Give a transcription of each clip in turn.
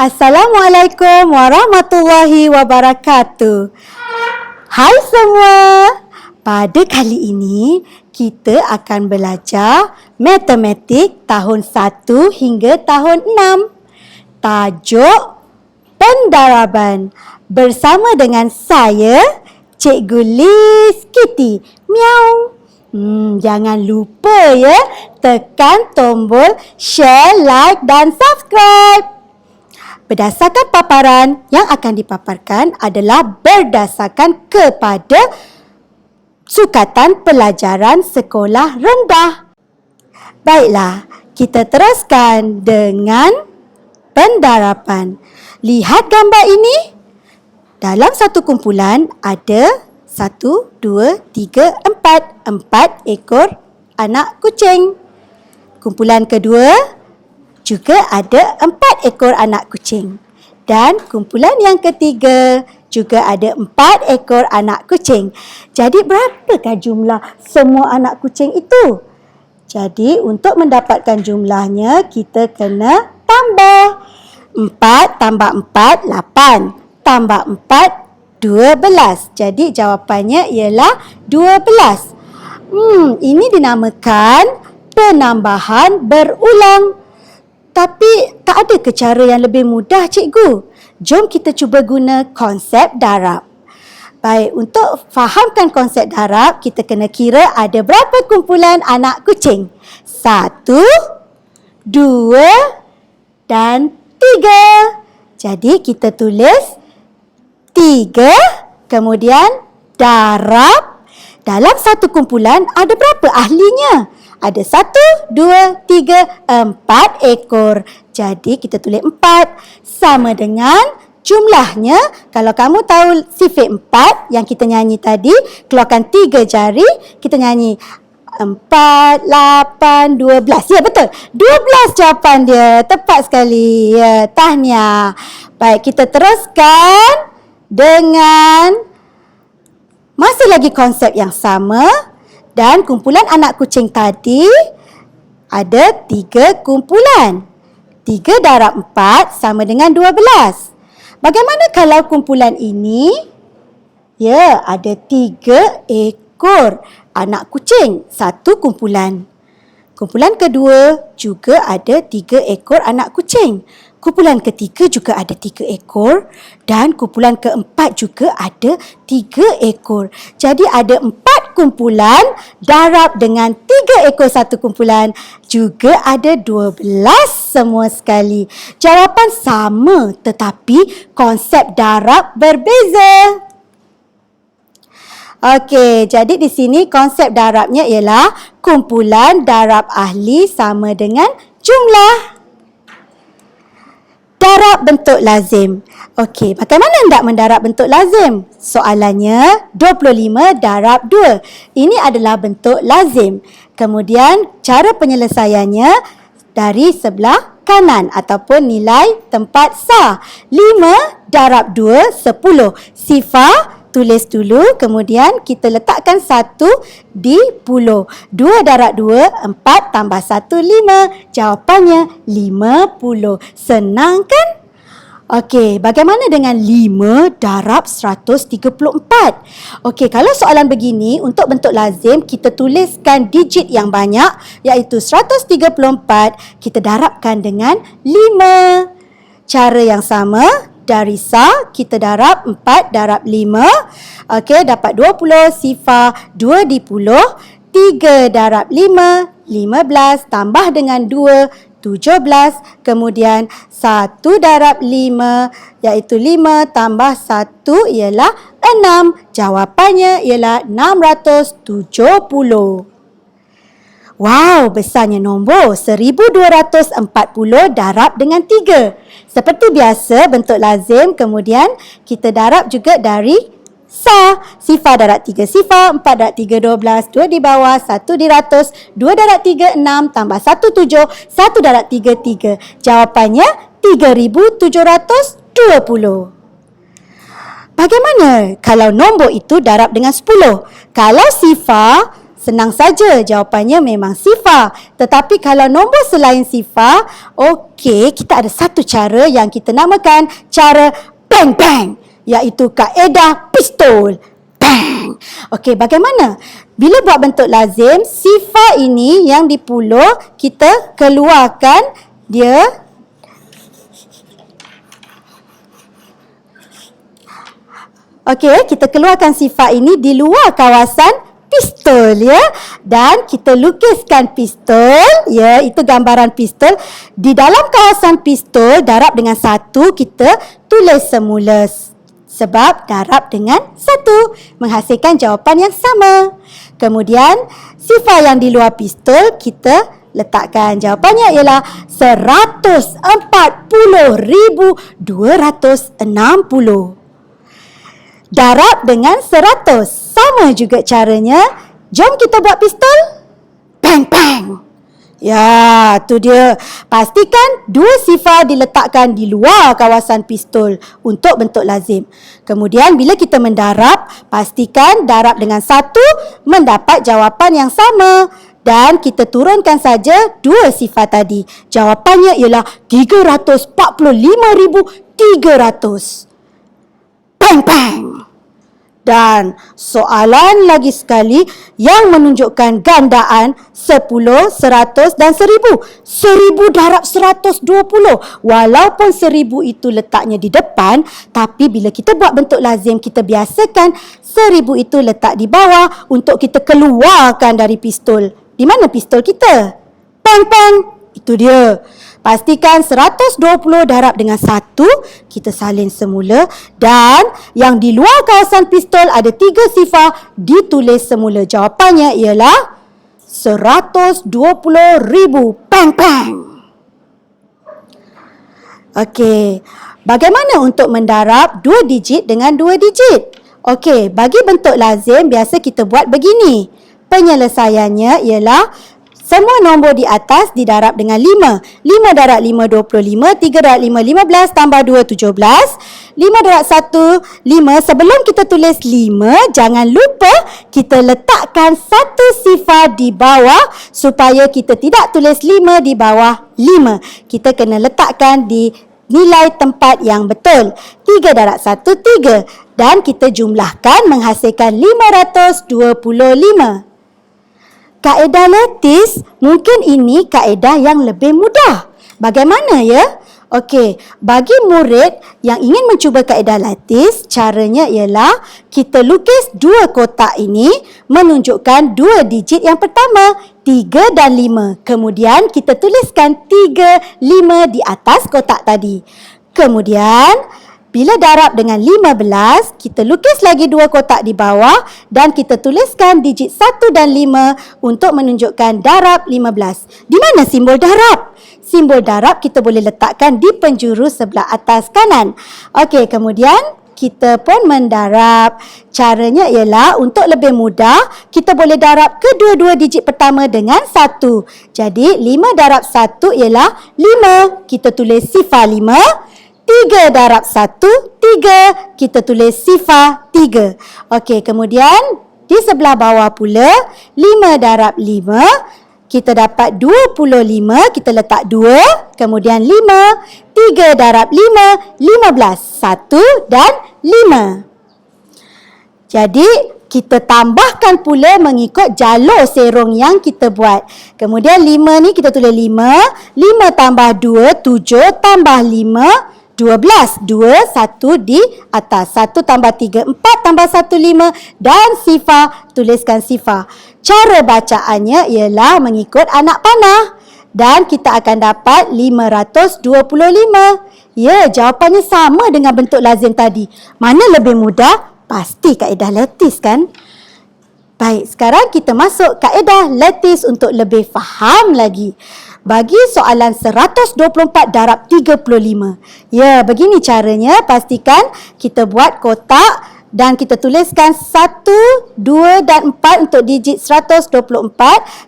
Assalamualaikum warahmatullahi wabarakatuh. Hai semua. Pada kali ini kita akan belajar matematik tahun 1 hingga tahun 6. Tajuk pendaraban bersama dengan saya, Cikgu Liz Kitty. Miau. Jangan lupa ya, tekan tombol share, like dan subscribe. Berdasarkan paparan yang akan dipaparkan adalah berdasarkan kepada sukatan pelajaran sekolah rendah. Baiklah, kita teruskan dengan pendaraban. Lihat gambar ini. Dalam satu kumpulan ada 1, 2, 3, 4 ekor anak kucing. Kumpulan kedua juga ada 4 ekor anak kucing. Dan kumpulan yang ketiga juga ada 4 ekor anak kucing. Jadi berapakah jumlah semua anak kucing itu? Jadi untuk mendapatkan jumlahnya kita kena tambah. 4 tambah 4, 8. Tambah 4, 12. Jadi jawapannya ialah 12. Ini dinamakan penambahan berulang. Tapi tak ada ke cara yang lebih mudah, cikgu? Jom kita cuba guna konsep darab. Baik, untuk fahamkan konsep darab, kita kena kira ada berapa kumpulan anak kucing. 1, 2 dan 3. Jadi kita tulis 3, kemudian darab. Dalam satu kumpulan ada berapa ahlinya? Ada 1, 2, 3, 4 ekor. Jadi kita tulis 4 sama dengan jumlahnya. Kalau kamu tahu sifat 4 yang kita nyanyi tadi, keluarkan 3 jari, kita nyanyi 4, 8, 12. Ya, betul. 12 jawapan dia. Tepat sekali. Ya, tahniah. Baik, kita teruskan dengan masih lagi konsep yang sama. Dan kumpulan anak kucing tadi ada 3 kumpulan. 3 darab 4 sama dengan 12. Bagaimana kalau kumpulan ini? Ya, ada 3 ekor anak kucing. 1 kumpulan. Kumpulan kedua juga ada 3 ekor anak kucing. Kumpulan ketiga juga ada 3 ekor. Dan kumpulan keempat juga ada 3 ekor. Jadi ada 4 kumpulan darab dengan 3 ekor satu kumpulan. Juga ada 12 semua sekali. Jawapan sama tetapi konsep darab berbeza. Okey, jadi di sini konsep darabnya ialah kumpulan darab ahli sama dengan jumlah. Darab bentuk lazim. Okey, bagaimana hendak mendarab bentuk lazim? Soalannya 25 darab 2. Ini adalah bentuk lazim. Kemudian cara penyelesaiannya dari sebelah kanan ataupun nilai tempat sah. 5 darab 2, 10. Sifar tulis dulu, kemudian kita letakkan 1 di puluh. 2 darab 2, 4 tambah 1, 5. Jawapannya 50. Senang kan? Okey, bagaimana dengan 5 darab 134? Okey, kalau soalan begini, untuk bentuk lazim, kita tuliskan digit yang banyak, iaitu 134, kita darabkan dengan 5. Cara yang sama, dari sah, kita darab 4 darab 5. Okey, dapat 20. Sifar 2 di puluh. 3 darab 5, 15. Tambah dengan 2, 17. Kemudian 1 darab 5, iaitu 5 tambah 1 ialah 6. Jawapannya ialah 670. Wow, besarnya nombor 1240 darab dengan 3. Seperti biasa bentuk lazim, kemudian kita darab juga dari sah. Sifar darab 3 sifar, 4 darab 3 12, 2 di bawah, 1 di ratus, 2 darab 3 6, tambah 1 7, 1 darab 3 3. Jawapannya 3720. Bagaimana kalau nombor itu darab dengan 10? Kalau sifar Senang saja, jawapannya memang sifar. Tetapi kalau nombor selain sifar, okey, kita ada satu cara yang kita namakan cara bang-bang, iaitu kaedah pistol. Bang! Okey, bagaimana? Bila buat bentuk lazim, sifar ini yang di puluh, kita keluarkan dia. Okey, kita keluarkan sifar ini di luar kawasan pistol, ya. Dan kita lukiskan pistol, ya, itu gambaran pistol. Di dalam kawasan pistol, darab dengan 1, kita tulis semula. Sebab darab dengan 1 menghasilkan jawapan yang sama. Kemudian, sifar yang di luar pistol, kita letakkan. Jawapannya ialah 140,260. Darab dengan 100. Sama juga caranya. Jom kita buat pistol. Bang, bang. Ya, tu dia. Pastikan dua sifar diletakkan di luar kawasan pistol untuk bentuk lazim. Kemudian bila kita mendarab, pastikan darab dengan 1 mendapat jawapan yang sama. Dan kita turunkan saja dua sifar tadi. Jawapannya ialah 345,300. Bang, bang. Dan soalan lagi sekali yang menunjukkan gandaan 10, 100 dan 1000. 1000 darab 120. Walaupun 1000 itu letaknya di depan, tapi bila kita buat bentuk lazim, kita biasakan 1000 itu letak di bawah untuk kita keluarkan dari pistol. Di mana pistol kita? Pang, pang. Itu dia. Pastikan 120 darab dengan 1, kita salin semula. Dan yang di luar kawasan pistol ada 3 sifar, ditulis semula. Jawapannya ialah 120,000. Pang, pang. Okey, bagaimana untuk mendarab 2 digit dengan 2 digit? Okey, bagi bentuk lazim, biasa kita buat begini. Penyelesaiannya ialah semua nombor di atas didarab dengan 5. 5 darab 5, 25. 3 darab 5, 15. Tambah 2, 17. 5 darab 1, 5. Sebelum kita tulis 5, jangan lupa kita letakkan satu sifar di bawah supaya kita tidak tulis 5 di bawah 5. Kita kena letakkan di nilai tempat yang betul. 3 darab 1, 3. Dan kita jumlahkan menghasilkan 525. Kaedah lattice, mungkin ini kaedah yang lebih mudah. Bagaimana ya? Okey, bagi murid yang ingin mencuba kaedah lattice, caranya ialah kita lukis dua kotak ini menunjukkan dua digit yang pertama, 3 dan 5. Kemudian kita tuliskan 3, 5 di atas kotak tadi. Kemudian bila darab dengan 15, kita lukis lagi dua kotak di bawah dan kita tuliskan digit 1 dan 5 untuk menunjukkan darab 15. Di mana simbol darab? Simbol darab kita boleh letakkan di penjuru sebelah atas kanan. Okey, kemudian kita pun mendarab. Caranya ialah untuk lebih mudah, kita boleh darab kedua-dua digit pertama dengan 1. Jadi 5 darab 1 ialah 5. Kita tulis sifar 5. 3 darab 1, 3. Kita tulis sifar 3. Okey, kemudian di sebelah bawah pula, 5 darab 5. Kita dapat 25. Kita letak 2. Kemudian 5. 3 darab 5, 15. 1 dan 5. Jadi, kita tambahkan pula mengikut jalur serong yang kita buat. Kemudian 5 ni kita tulis 5. 5 tambah 2, 7. Tambah 5, 12, 2, 1 di atas. 1 tambah 3, 4 tambah 1, 5. Dan sifar, tuliskan sifar. Cara bacaannya ialah mengikut anak panah. Dan kita akan dapat 525. Ya, jawapannya sama dengan bentuk lazim tadi. Mana lebih mudah? Pasti kaedah lattice kan? Baik, sekarang kita masuk kaedah lattice untuk lebih faham lagi. Bagi soalan 124 darab 35. Ya, begini caranya. Pastikan kita buat kotak dan kita tuliskan 1, 2 dan 4 untuk digit 124.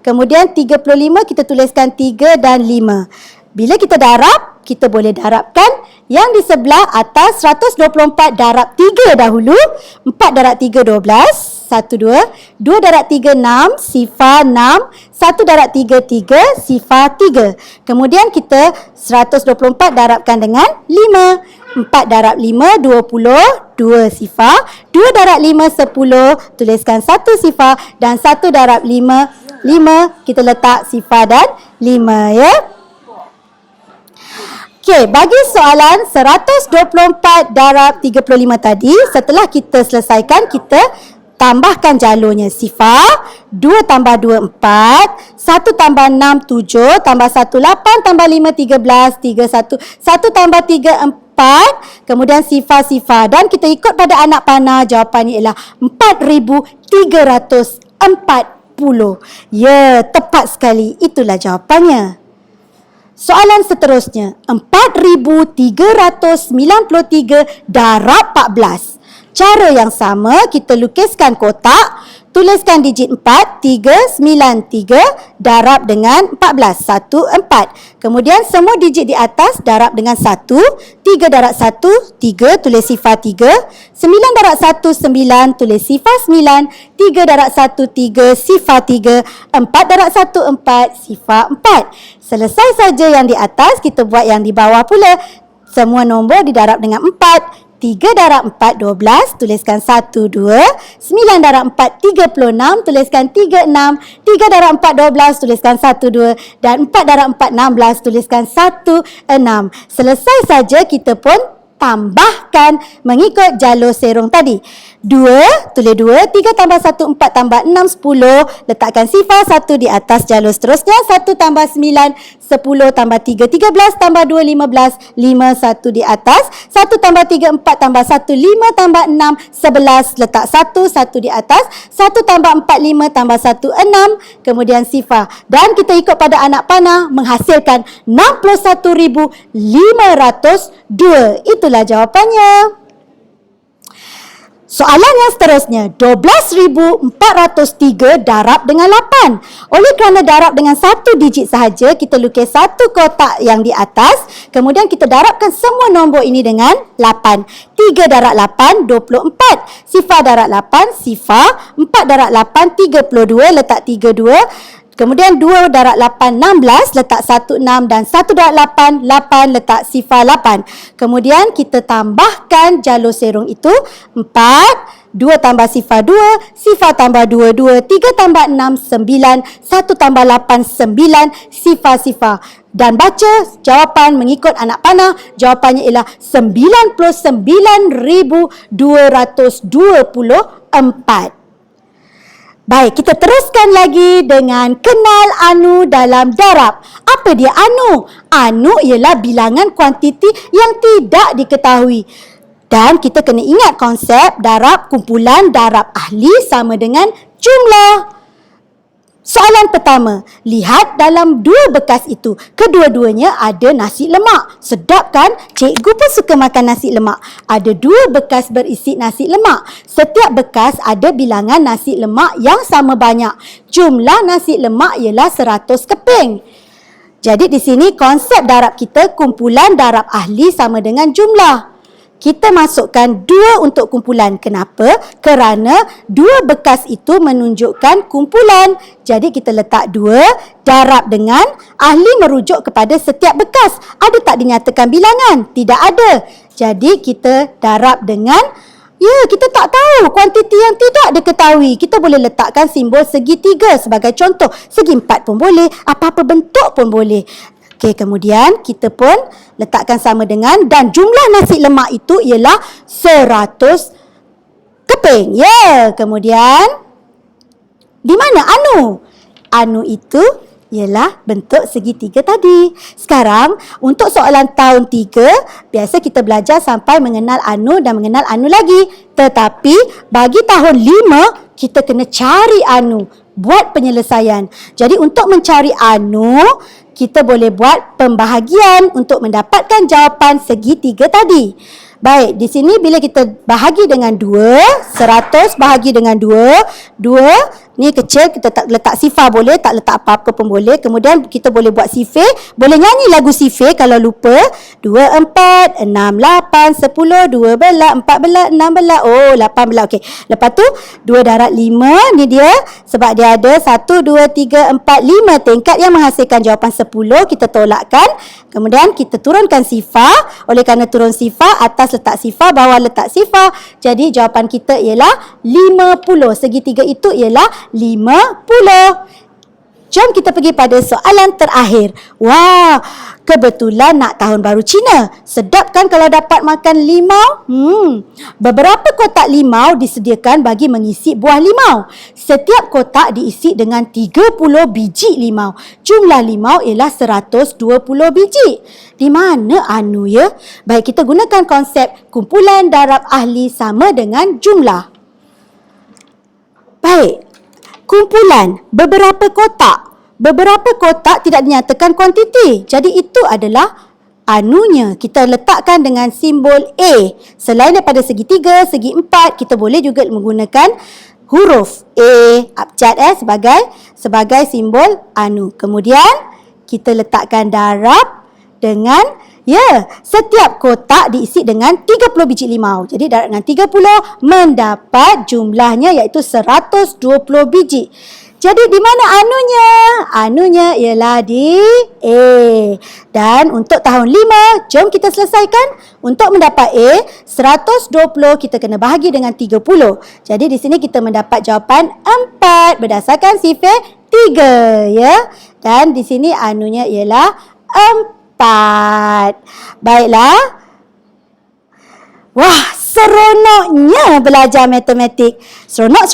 Kemudian 35 kita tuliskan 3 dan 5. Bila kita darab, kita boleh darabkan yang di sebelah atas 124 darab 3 dahulu. 4 darab 3, 12. 1, 2. 2 darab 3, 6. Sifar 6. 1 darab 3, 3. Sifar 3. Kemudian kita 124 darabkan dengan 5. 4 darab 5, 20. 2 sifar. 2 darab 5, 10. Tuliskan 1 sifar. Dan 1 darab 5, 5. Kita letak sifar dan 5, ya. Okey, bagi soalan 124 darab 35 tadi, setelah kita selesaikan, kita tambahkan jalurnya. Sifar, 2 tambah 2, 4. 1 tambah 6, 7. Tambah 1, 8. Tambah 5, 13. 3, 1. 1 tambah 3, 4. Kemudian sifar-sifar. Dan kita ikut pada anak panah, jawapannya ialah 4,340. Ya, tepat sekali. Itulah jawapannya. Soalan seterusnya, 4,393 darab 14. Cara yang sama, kita lukiskan kotak, tuliskan digit 4, 393 darab dengan 14, 1, 4. Kemudian semua digit di atas darab dengan 1, 3 darab 1, 3, tulis sifar 3, 9 darab 1, 9, tulis sifar 9, 3 darab 1, 3, sifar 3, 4 darab 1, 4, sifar 4. Selesai saja yang di atas, kita buat yang di bawah pula. Semua nombor didarab dengan 4. 3 darab 4, 12. Tuliskan 1, 2. 9 darab 4, 36. Tuliskan 3, 6. 3 darab 4, 12. Tuliskan 1, 2. Dan 4 darab 4, 16. Tuliskan 1, 6. Selesai saja, kita pun tambahkan mengikut jalur serong tadi. 2, tulis 2. 3 tambah 1, 4 tambah 6, 10. Letakkan sifar 1 di atas jalur seterusnya. 1 tambah 9, 10 tambah 3, 13 tambah 2, 15. 5, 1 di atas. 1 tambah 3, 4 tambah 1, 5 tambah 6, 11. Letak 1, 1 di atas. 1 tambah 4, 5 tambah 1, 6. Kemudian sifar. Dan kita ikut pada anak panah, menghasilkan 61,502. Itulah jawapannya. Soalan yang seterusnya, 12,403 darab dengan 8. Oleh kerana darab dengan satu digit sahaja, kita lukis satu kotak yang di atas. Kemudian kita darabkan semua nombor ini dengan 8. 3 darab 8, 24. Sifar darab 8, sifar. 4 darab 8, 32. Letak 32. Kemudian 2 darab 8, 16, letak 1, 6 dan 1 darab 8, 8, letak sifar 8. Kemudian kita tambahkan jalur serong itu 4, 2 tambah sifar 2, sifar tambah 2, 2, 3 tambah 6, 9, 1 tambah 8, 9, sifar. Dan baca jawapan mengikut anak panah, jawapannya ialah 99,224. Baik, kita teruskan lagi dengan kenal anu dalam darab. Apa dia anu? Anu ialah bilangan kuantiti yang tidak diketahui. Dan kita kena ingat konsep darab kumpulan, darab ahli sama dengan jumlah. Soalan pertama, lihat dalam dua bekas itu. Kedua-duanya ada nasi lemak. Sedap kan? Cikgu pun suka makan nasi lemak. Ada dua bekas berisi nasi lemak. Setiap bekas ada bilangan nasi lemak yang sama banyak. Jumlah nasi lemak ialah 100 keping. Jadi di sini konsep darab kita kumpulan darab ahli sama dengan jumlah. Kita masukkan 2 untuk kumpulan. Kenapa? Kerana 2 bekas itu menunjukkan kumpulan. Jadi kita letak 2, darab dengan ahli merujuk kepada setiap bekas. Ada tak dinyatakan bilangan? Tidak ada. Jadi kita darab dengan, kita tak tahu kuantiti yang tidak diketahui. Kita boleh letakkan simbol segitiga sebagai contoh. Segi 4 pun boleh, apa-apa bentuk pun boleh. Okey, kemudian kita pun letakkan sama dengan, dan jumlah nasi lemak itu ialah 100 keping. Kemudian di mana anu? Anu itu ialah bentuk segitiga tadi. Sekarang untuk soalan tahun 3, biasa kita belajar sampai mengenal anu dan mengenal anu lagi. Tetapi bagi tahun 5, kita kena cari anu, buat penyelesaian. Jadi untuk mencari anu, kita boleh buat pembahagian untuk mendapatkan jawapan segitiga tadi. Baik, di sini bila kita bahagi dengan 2, 100 bahagi dengan 2, 2 Ni kecil, kita tak letak sifar boleh, tak letak apa-apa pun boleh. Kemudian kita boleh buat sifir, boleh nyanyi lagu sifir kalau lupa. 2, 4, 6, 8, 10, 12, 14, 16, oh 18. Okey. Lepas tu 2 darab 5 ni dia, sebab dia ada 1, 2, 3, 4, 5 tingkat yang menghasilkan jawapan 10. Kita tolakkan. Kemudian kita turunkan sifar. Oleh kerana turun sifar, atas letak sifar, bawah letak sifar. Jadi jawapan kita ialah 50. Segitiga itu ialah 50. Jom kita pergi pada soalan terakhir. Wah, kebetulan nak tahun baru Cina. Sedap kan kalau dapat makan limau? Beberapa kotak limau disediakan bagi mengisi buah limau. Setiap kotak diisi dengan 30 biji limau. Jumlah limau ialah 120 biji. Di mana anu ya? Baik, kita gunakan konsep kumpulan darab ahli sama dengan jumlah. Baik. Kumpulan beberapa kotak. Beberapa kotak tidak dinyatakan kuantiti. Jadi itu adalah anunya. Kita letakkan dengan simbol A. Selain daripada segitiga, segi empat, kita boleh juga menggunakan huruf A, abjad sebagai simbol anu. Kemudian kita letakkan darab dengan setiap kotak diisi dengan 30 biji limau. Jadi darab dengan 30 mendapat jumlahnya iaitu 120 biji. Jadi di mana anunya? Anunya ialah di A. Dan untuk tahun 5, jom kita selesaikan. Untuk mendapat A, 120 kita kena bahagi dengan 30. Jadi di sini kita mendapat jawapan 4 berdasarkan sifir 3 ya. Dan di sini anunya ialah 4. Baiklah. Wah, seronoknya belajar matematik. Seronok.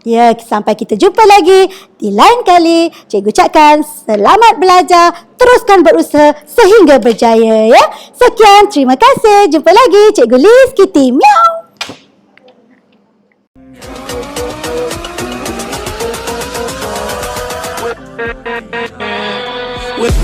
Ya, sampai kita jumpa lagi di lain kali. Cikgu ucapkan selamat belajar. Teruskan berusaha sehingga berjaya ya. Sekian, terima kasih. Jumpa lagi. Cikgu Liz Kitty. Miau. With